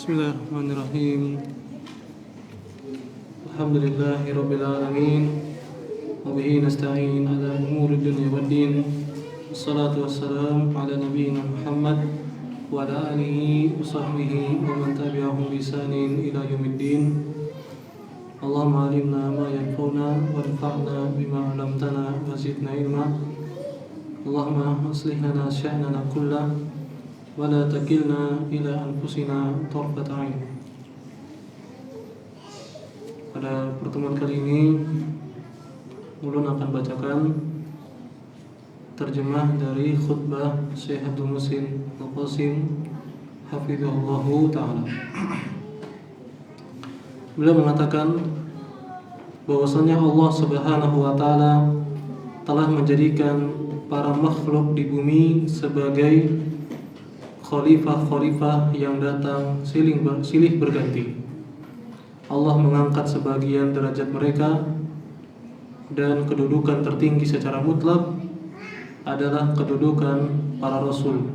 Bismillahirrahmanirrahim. Alhamdulillahirabbil alamin. Wa bihi nasta'in ala umuri dunya waddin. Wassalatu wassalamu ala nabiyyina Muhammad wa ala alihi wa sahbihi wa man tabi'ahum bi ihsanin ila yaumiddin. Allahumma alimna ma yanfa'una wanfa'na bima 'allamtana wa zidna ilma. Allahumma aslih lana sya'nana kullahu wa la takilna ila anfusina tarfata 'ain. Pada pertemuan kali ini ulun akan bacakan terjemah dari khutbah Syekh Abdul Muhsin Al-Qasim hafizahullahu ta'ala. Beliau mengatakan bahwasanya Allah Subhanahu wa ta'ala telah menjadikan para makhluk di bumi sebagai khalifah-khalifah yang datang silih berganti. Allah mengangkat sebagian derajat mereka, dan kedudukan tertinggi secara mutlak adalah kedudukan para rasul.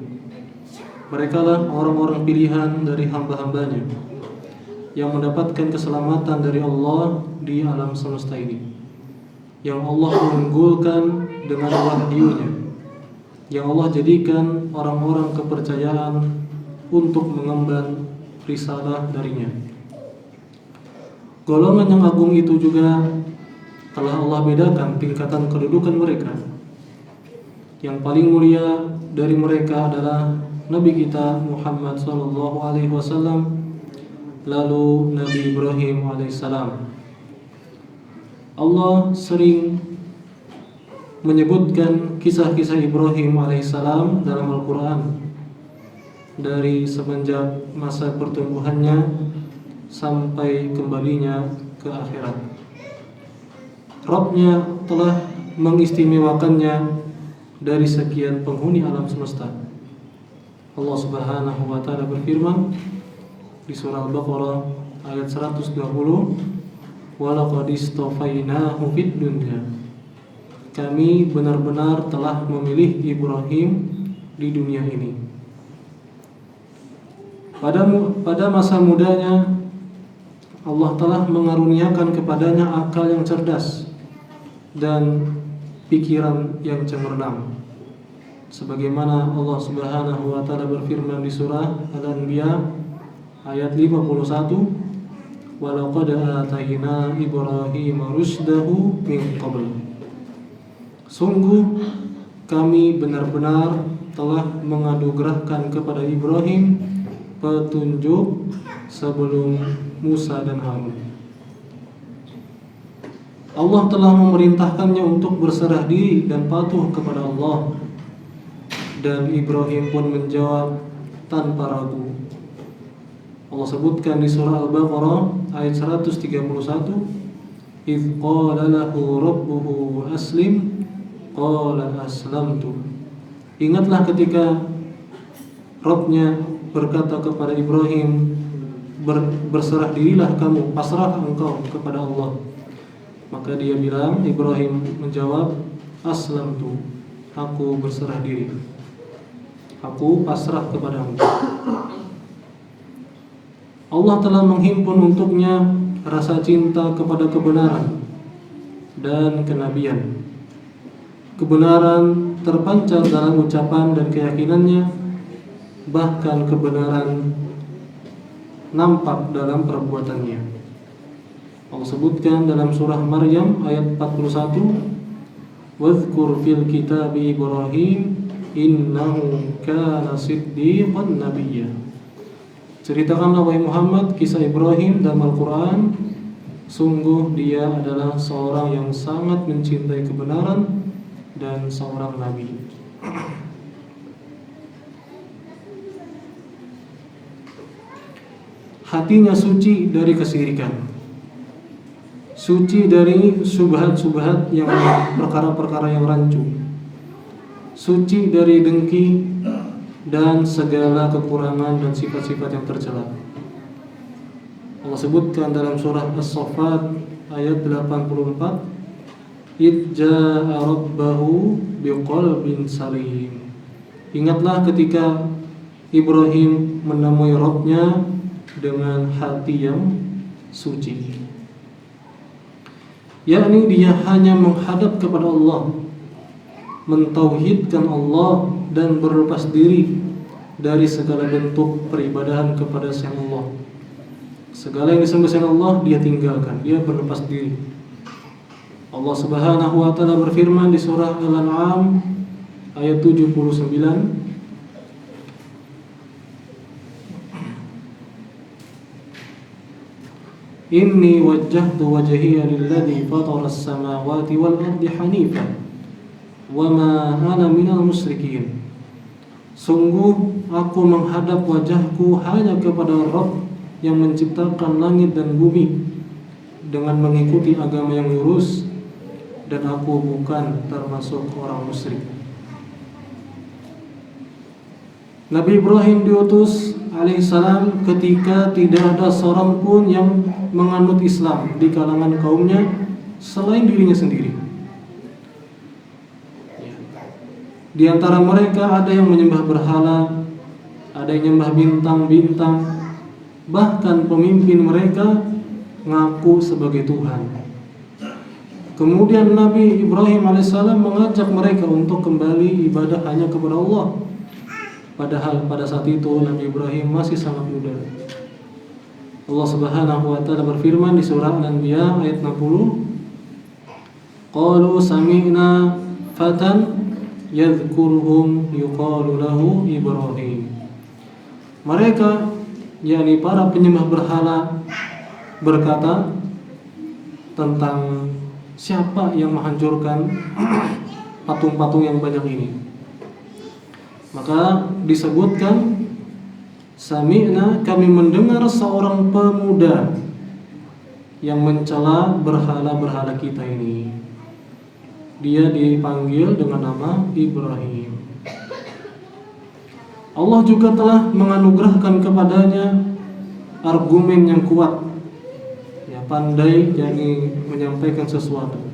Mereka lah orang-orang pilihan dari hamba-hambanya yang mendapatkan keselamatan dari Allah di alam semesta ini, yang Allah unggulkan dengan wahyu-Nya, yang Allah jadikan orang-orang kepercayaan untuk mengemban risalah darinya. Golongan yang agung itu juga telah Allah bedakan tingkatan kedudukan mereka. Yang paling mulia dari mereka adalah Nabi kita Muhammad SAW, lalu Nabi Ibrahim alaihissalam. Allah sering menyebutkan kisah-kisah Ibrahim alaihissalam dalam Al-Quran, dari semenjak masa pertumbuhannya sampai kembalinya ke akhirat. Rabb-Nya telah mengistimewakannya dari sekian penghuni alam semesta. Allah Subhanahu wa ta'ala berfirman di surah Al-Baqarah ayat 120, "Wa laqad istafainahu fid dunya." Kami benar-benar telah memilih Ibrahim di dunia ini. Pada masa mudanya Allah telah mengaruniakan kepadanya akal yang cerdas dan pikiran yang cemerlang, sebagaimana Allah Subhanahu wa ta'ala berfirman di surah Al-Anbiya ayat 51, "Wa laqad atayna Ibrahima rusydahu min qabl." Sungguh kami benar-benar telah menganugerahkan kepada Ibrahim petunjuk sebelum Musa dan Harun. Allah telah memerintahkannya untuk berserah diri dan patuh kepada Allah, dan Ibrahim pun menjawab tanpa ragu. Allah sebutkan di surah Al-Baqarah ayat 131, "Idz qala lahu rabbuhu aslim qala aslamtu." Ingatlah ketika Rabb-Nya berkata kepada Ibrahim, berserah dirilah kamu, pasrah engkau kepada Allah. Maka dia bilang, Ibrahim menjawab, aslamtu, aku berserah diri, aku pasrah kepadamu. Allah telah menghimpun untuknya rasa cinta kepada kebenaran dan kenabian. Kebenaran terpancar dalam ucapan dan keyakinannya, bahkan kebenaran nampak dalam perbuatannya. Allah sebutkan dalam surah Maryam ayat 41, "Wadhkur fil kitabi Ibrahim innahu kana siddiqan nabiyya." Ceritakanlah wahai Muhammad kisah Ibrahim dalam Al-Quran, sungguh dia adalah seorang yang sangat mencintai kebenaran dan seorang nabi. Hatinya suci dari kesyirikan, suci dari subhat-subhat yang perkara-perkara yang rancu, suci dari dengki dan segala kekurangan dan sifat-sifat yang tercela. Allah sebutkan dalam surah As-Saffat ayat 84, "Idz jaa'a rabbahu biqalbin salim." Ingatlah ketika Ibrahim menemui Rabb-Nya dengan hati yang suci, yakni dia hanya menghadap kepada Allah, mentauhidkan Allah dan berlepas diri dari segala bentuk peribadahan kepada selain Allah. Segala yang disembah selain Allah dia tinggalkan, dia berlepas diri. Allah Subhanahu wa taala berfirman di surah Al-An'am ayat 79, Inni wajjahtu wajhiya lilladzi fatara as-samawati wal ardi hanifan wa ma ana minal musyrikin. Sungguh aku menghadap wajahku hanya kepada Rabb yang menciptakan langit dan bumi dengan mengikuti agama yang lurus, dan aku bukan termasuk orang musyrik. Nabi Ibrahim diutus alaihissalam ketika tidak ada seorang pun yang menganut Islam di kalangan kaumnya selain dirinya sendiri. Di antara mereka ada yang menyembah berhala, ada yang menyembah bintang-bintang, bahkan pemimpin mereka ngaku sebagai Tuhan. Kemudian Nabi Ibrahim alaihissalam mengajak mereka untuk kembali ibadah hanya kepada Allah. Padahal pada saat itu Nabi Ibrahim masih sangat muda. Allah Subhanahu wa taala berfirman di surah Al-Anbiya ayat 60, Qalu sami'na fatan yadhkuruhum yuqalu lahu Ibrahim. Mereka, yakni para penyembah berhala, berkata tentang siapa yang menghancurkan patung-patung yang banyak ini. Maka disebutkan, sami'na, kami mendengar seorang pemuda yang mencela berhala-berhala kita ini. Dia dipanggil dengan nama Ibrahim. Allah juga telah menganugerahkan kepadanya argumen yang kuat, ya, pandai yakni menyampaikan sesuatu,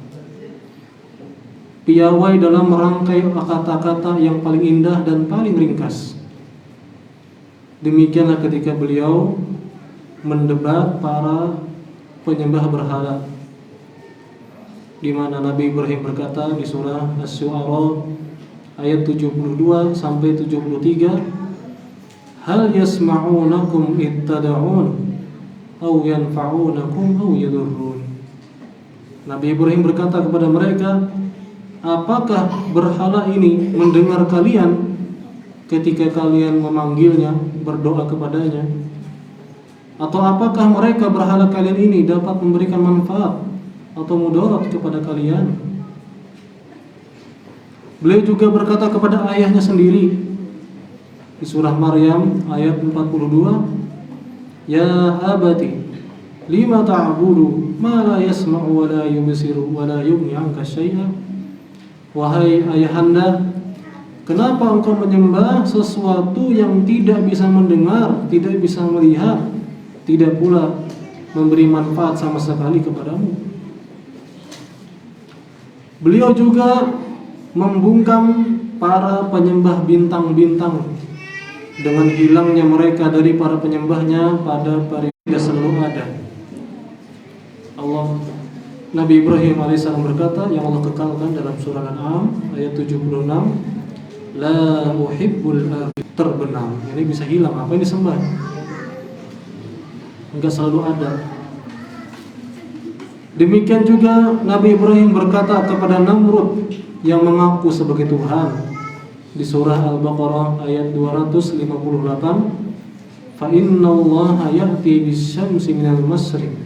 piawai dalam merangkai kata-kata yang paling indah dan paling ringkas. Demikianlah ketika beliau mendebat para penyembah berhala, di mana Nabi Ibrahim berkata di surah Asy-Syu'ara ayat 72 sampai 73, Hal yasma'unakum ittada'un aw yanfa'unakum aw yadurrun. Nabi Ibrahim berkata kepada mereka, apakah berhala ini mendengar kalian ketika kalian memanggilnya, berdoa kepadanya? Atau apakah mereka berhala kalian ini dapat memberikan manfaat atau mudarat kepada kalian? Beliau juga berkata kepada ayahnya sendiri di surah Maryam ayat 42, Ya abati lima ta'budu ma la yasma'u wa la yubsiru wa la yughni 'anka syai'a. Wahai ayahanda, kenapa engkau menyembah sesuatu yang tidak bisa mendengar, tidak bisa melihat, tidak pula memberi manfaat sama sekali kepadamu? Beliau juga membungkam para penyembah bintang-bintang dengan hilangnya mereka dari para penyembahnya pada periode selalu ada. Nabi Ibrahim alaihissalam berkata, yang Allah kekalkan dalam surah Al-An'am ayat 76, La uhibbul arif, terbenam. Ini bisa hilang, apa yang disembah? Enggak selalu ada. Demikian juga Nabi Ibrahim berkata kepada Namrud yang mengaku sebagai Tuhan di surah Al-Baqarah ayat 258, Fa inna allaha ya'ti bis-syamsi minal masyriq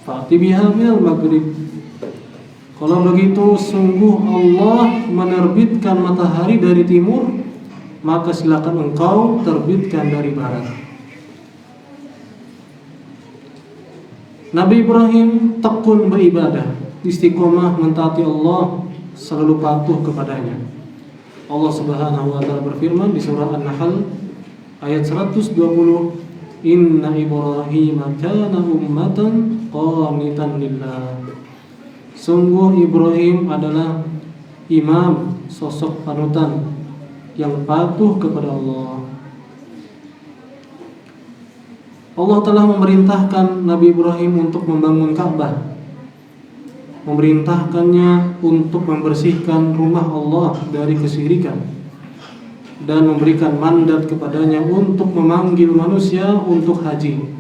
fa'ti biha minal maghrib. Kalau begitu, sungguh Allah menerbitkan matahari dari timur, maka silakan engkau terbitkan dari barat. Nabi Ibrahim tekun beribadah, istiqomah mentaati Allah, selalu patuh kepadanya. Allah Subhanahu wa taala berfirman di surah An-Nahl ayat 120, Inna Ibrahim kana ummatan qanitan lillah. Sungguh Ibrahim adalah imam, sosok panutan yang patuh kepada Allah. Allah telah memerintahkan Nabi Ibrahim untuk membangun Ka'bah, memerintahkannya untuk membersihkan rumah Allah dari kesyirikan, dan memberikan mandat kepadanya untuk memanggil manusia untuk haji.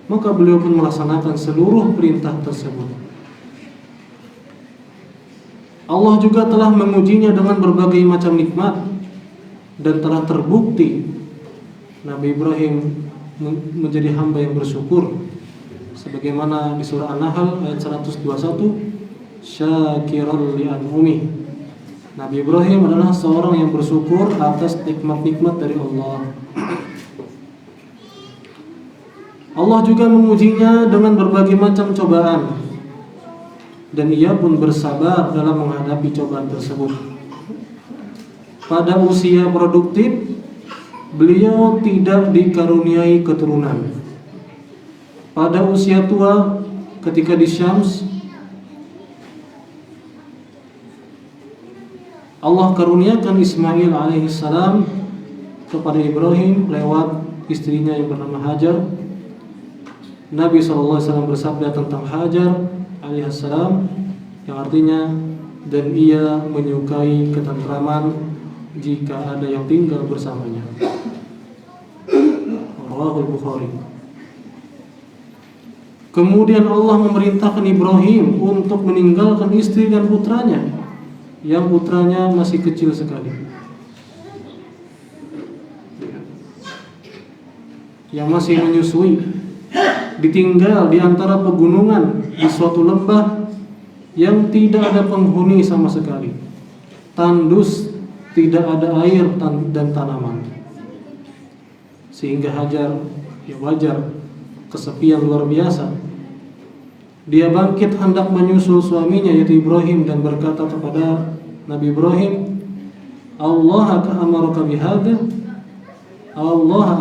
Maka beliau pun melaksanakan seluruh perintah tersebut. Allah juga telah mengujinya dengan berbagai macam nikmat, dan telah terbukti Nabi Ibrahim menjadi hamba yang bersyukur, sebagaimana di surah An-Nahl ayat 121, syakiran li an'umi. Nabi Ibrahim adalah seorang yang bersyukur atas nikmat-nikmat dari Allah. Allah juga mengujinya dengan berbagai macam cobaan, dan ia pun bersabar dalam menghadapi cobaan tersebut. Pada usia produktif, beliau tidak dikaruniai keturunan. Pada usia tua, ketika di Syams, Allah karuniakan Ismail alaihissalam kepada Ibrahim lewat istrinya yang bernama Hajar. Nabi SAW bersabda tentang Hajar alaihissalam, yang artinya, dan ia menyukai ketentraman jika ada yang tinggal bersamanya. Rawahul Bukhari. Kemudian Allah memerintahkan Ibrahim untuk meninggalkan istri dan putranya, yang putranya masih kecil sekali, yang masih menyusui, ditinggal di antara pegunungan di suatu lembah yang tidak ada penghuni sama sekali, tandus, tidak ada air dan tanaman, sehingga Hajar, ya wajar, kesepian luar biasa. Dia bangkit hendak menyusul suaminya yaitu Ibrahim, dan berkata kepada Nabi Ibrahim, Allah amaraka bihada? Allah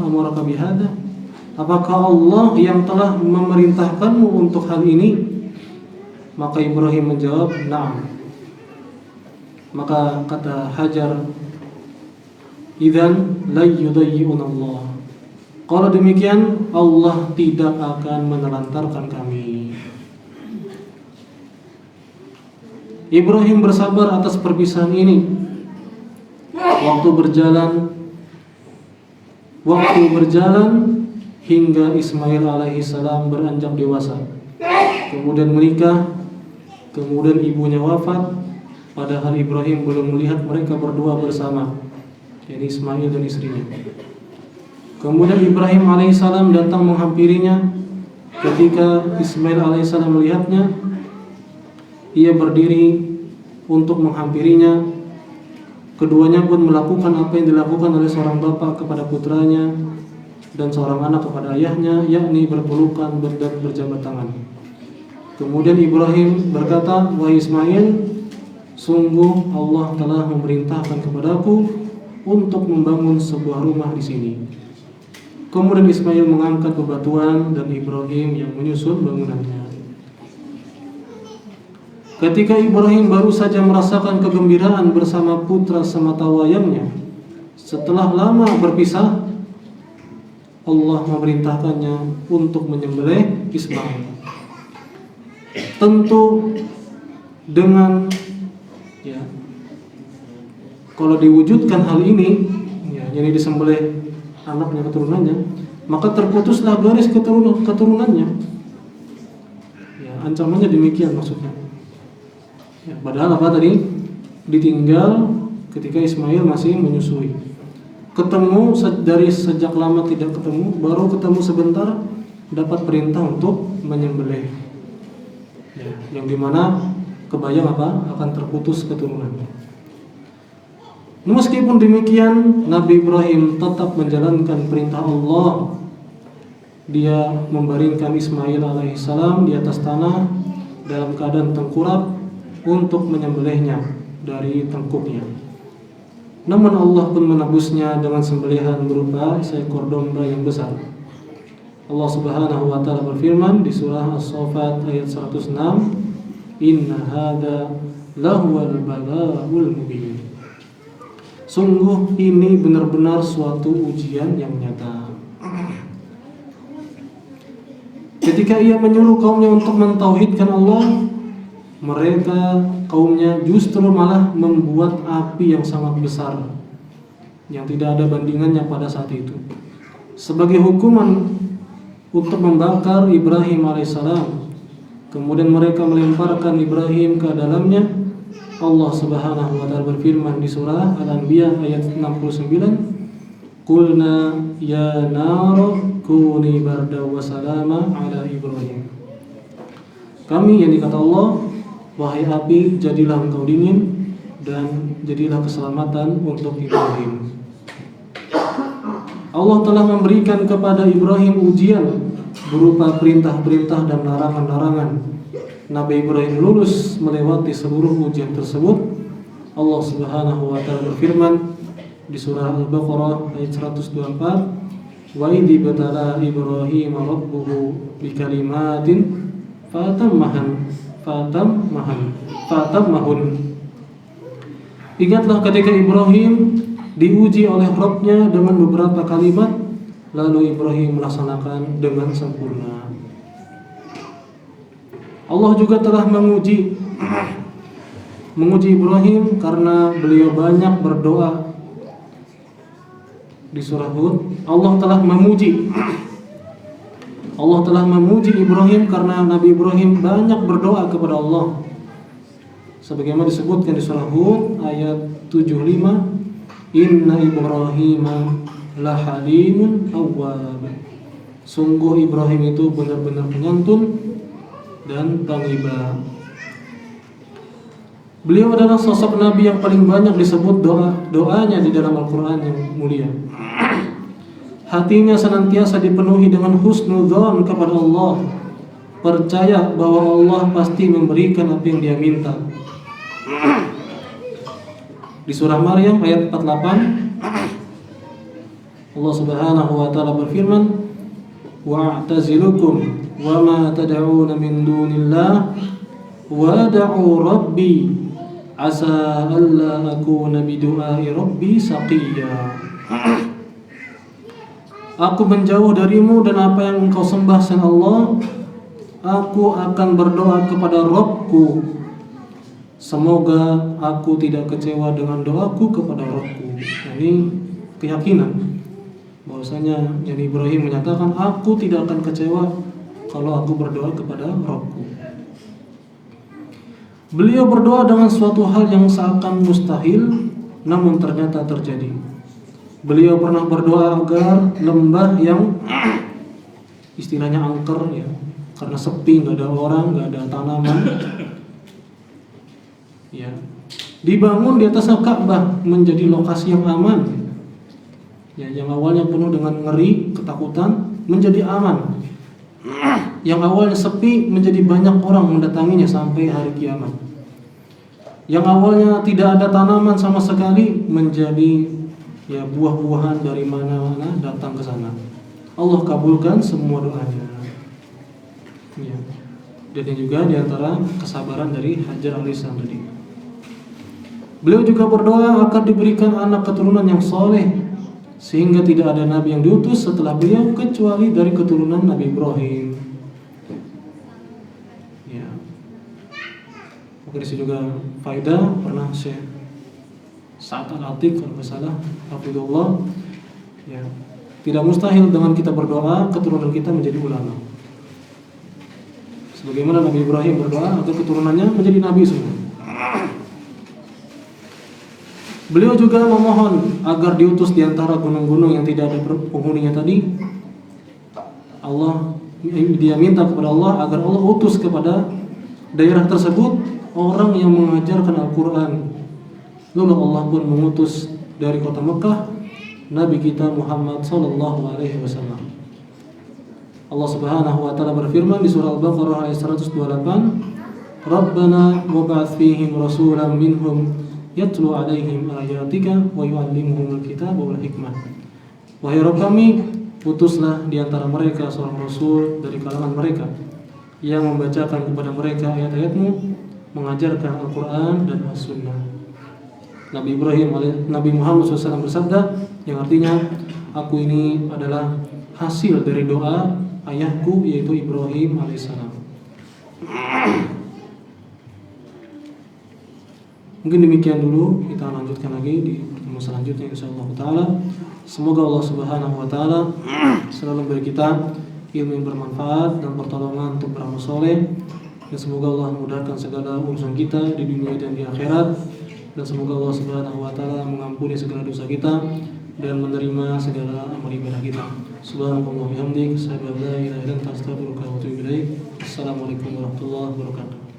amaraka bihada? Apakah Allah yang telah memerintahkanmu untuk hal ini? Maka Ibrahim menjawab, na'am. Maka kata Hajar, idzan la yudayyi'un Allah. Kalau demikian, Allah tidak akan menelantarkan kami. Ibrahim bersabar atas perpisahan ini. Waktu berjalan hingga Ismail alaihissalam beranjak dewasa, kemudian menikah, kemudian ibunya wafat, padahal Ibrahim belum melihat mereka berdua bersama, yaitu Ismail dan istrinya. Kemudian Ibrahim alaihissalam datang menghampirinya. Ketika Ismail alaihissalam melihatnya, ia berdiri untuk menghampirinya. Keduanya pun melakukan apa yang dilakukan oleh seorang bapak kepada putranya dan seorang anak kepada ayahnya, yakni berpelukan dan berjabat tangan. Kemudian Ibrahim berkata, wahai Ismail, sungguh Allah telah memerintahkan kepadaku untuk membangun sebuah rumah di sini. Kemudian Ismail mengangkat bebatuan dan Ibrahim yang menyusun bangunannya. Ketika Ibrahim baru saja merasakan kegembiraan bersama putra sematawayangnya, setelah lama berpisah, Allah memerintahkannya untuk menyembelih Ismail. Tentu dengan kalau diwujudkan hal ini, jadi disembelih anaknya, keturunannya, maka terputuslah garis keturunannya. Ancamannya demikian maksudnya. Padahal apa tadi? Ditinggal ketika Ismail masih menyusui. Ketemu dari sejak lama tidak ketemu, baru ketemu sebentar dapat perintah untuk menyembelih. Yang dimana kebayang apa? Akan terputus keturunannya. Meskipun demikian, Nabi Ibrahim tetap menjalankan perintah Allah. Dia membaringkan Ismail alaihissalam di atas tanah dalam keadaan tengkurap untuk menyembelihnya dari tengkuknya. Namun Allah pun menebusnya dengan sembelihan berupa seekor domba yang besar. Allah Subhanahu wa taala berfirman di surah As-Saffat ayat 106, "Inna hadza lahuwal balaa'ul mubin." Sungguh ini benar-benar suatu ujian yang nyata. ketika ia menyuruh kaumnya untuk mentauhidkan Allah, mereka kaumnya justru malah membuat api yang sangat besar yang tidak ada bandingannya pada saat itu sebagai hukuman untuk membakar Ibrahim alaihissalam. Kemudian mereka melemparkan Ibrahim ke dalamnya. Allah Subhanahu wa taala berfirman di surah Al-Anbiya ayat 69, "Qulna ya naru kuni barda wa salama ala Ibrahim." Kami, yang dikata Allah, wahai api, jadilah engkau dingin dan jadilah keselamatan untuk Ibrahim. Allah telah memberikan kepada Ibrahim ujian berupa perintah-perintah dan larangan-larangan. Nabi Ibrahim lulus melewati seluruh ujian tersebut. Allah Subhanahu wa taala berfirman di surah Al-Baqarah ayat 124, "Wa idh batala Ibrahim rabbuhu bikalimatin fatammahun." Ingatlah ketika Ibrahim diuji oleh Rabb-Nya dengan beberapa kalimat, lalu Ibrahim melaksanakan dengan sempurna. Allah juga telah menguji Ibrahim karena beliau banyak berdoa. Di surah Hud, Allah telah memuji Ibrahim karena Nabi Ibrahim banyak berdoa kepada Allah. Sebagaimana disebutkan di surah Hud ayat 75, "Inna Ibrahima lahalimun awwab." Sungguh Ibrahim itu benar-benar penyantun dan tangibah. Beliau adalah sosok Nabi yang paling banyak disebut doanya di dalam Al-Quran yang mulia. Hatinya senantiasa dipenuhi dengan husnudzon kepada Allah, percaya bahwa Allah pasti memberikan apa yang dia minta. Di surah Maryam ayat 48, Allah Subhanahu wa taala berfirman, "Wa'tazilukum wa ma tad'una min dunillah wa da'u rabbi asa alla akuna bidu'ai rabbi saqiya." Aku menjauh darimu dan apa yang engkau sembah selain Allah. Aku akan berdoa kepada Rabbku. Semoga aku tidak kecewa dengan doaku kepada Rabbku. Ini keyakinan bahwasanya Nabi Ibrahim menyatakan, aku tidak akan kecewa kalau aku berdoa kepada Rabbku. Beliau berdoa dengan suatu hal yang seakan mustahil, namun ternyata terjadi. Beliau pernah berdoa agar lembah yang istilahnya angker ya, karena sepi, nggak ada orang, nggak ada tanaman, ya, dibangun di atas Ka'bah menjadi lokasi yang aman. Ya, yang awalnya penuh dengan ngeri, ketakutan menjadi aman. Yang awalnya sepi menjadi banyak orang mendatanginya sampai hari kiamat. Yang awalnya tidak ada tanaman sama sekali menjadi ya buah-buahan dari mana-mana datang ke sana. Allah kabulkan semua doanya. Ya. Dan juga diantara kesabaran dari Hajar alaihissalam tadi. Beliau juga berdoa akan diberikan anak keturunan yang soleh, sehingga tidak ada nabi yang diutus setelah beliau kecuali dari keturunan Nabi Ibrahim. Ya. Mungkin disitu juga faedah pernah Syekh Sa'ad Al-Atiq kalau nggak salah, hafizullah, ya, tidak mustahil dengan kita berdoa keturunan kita menjadi ulama. Sebagaimana Nabi Ibrahim berdoa agar keturunannya menjadi nabi semua. Beliau juga memohon agar diutus di antara gunung-gunung yang tidak ada penghuninya tadi. Dia minta kepada Allah agar Allah utus kepada daerah tersebut orang yang mengajarkan Al-Quran. Lalu Allah pun mengutus dari kota Mekah Nabi kita Muhammad sallallahu alaihi wasallam. Allah Subhanahu wa taala berfirman di surah Al-Baqarah ayat 128, "Rabbana wab'ats fihim rasulan minhum yatlu 'alaihim ayatika wa yu'allimuhumul kitaba wal hikmah." Wahai Rabb kami, utuslah di antara mereka seorang rasul dari kalangan mereka yang membacakan kepada mereka ayat-ayat-Mu, mengajarkan Al-Quran dan As-Sunnah. Nabi Muhammad SAW bersabda, yang artinya, aku ini adalah hasil dari doa ayahku yaitu Ibrahim alaihissalam. Mungkin demikian dulu, kita lanjutkan lagi di pertemuan selanjutnya insyaallah taala. Semoga Allah Subhanahu wa taala selalu memberi kita ilmu yang bermanfaat dan pertolongan untuk beramal soleh, dan semoga Allah memudahkan segala urusan kita di dunia dan di akhirat, dan semoga Allah Subhanahu wa taala mengampuni segala dosa kita dan menerima segala amal ibadah kita. Subhanallah bihamdik, asyhadu an la ilaha illa anta, astaghfiruka wa atubu ilaik. Assalamualaikum warahmatullahi wabarakatuh.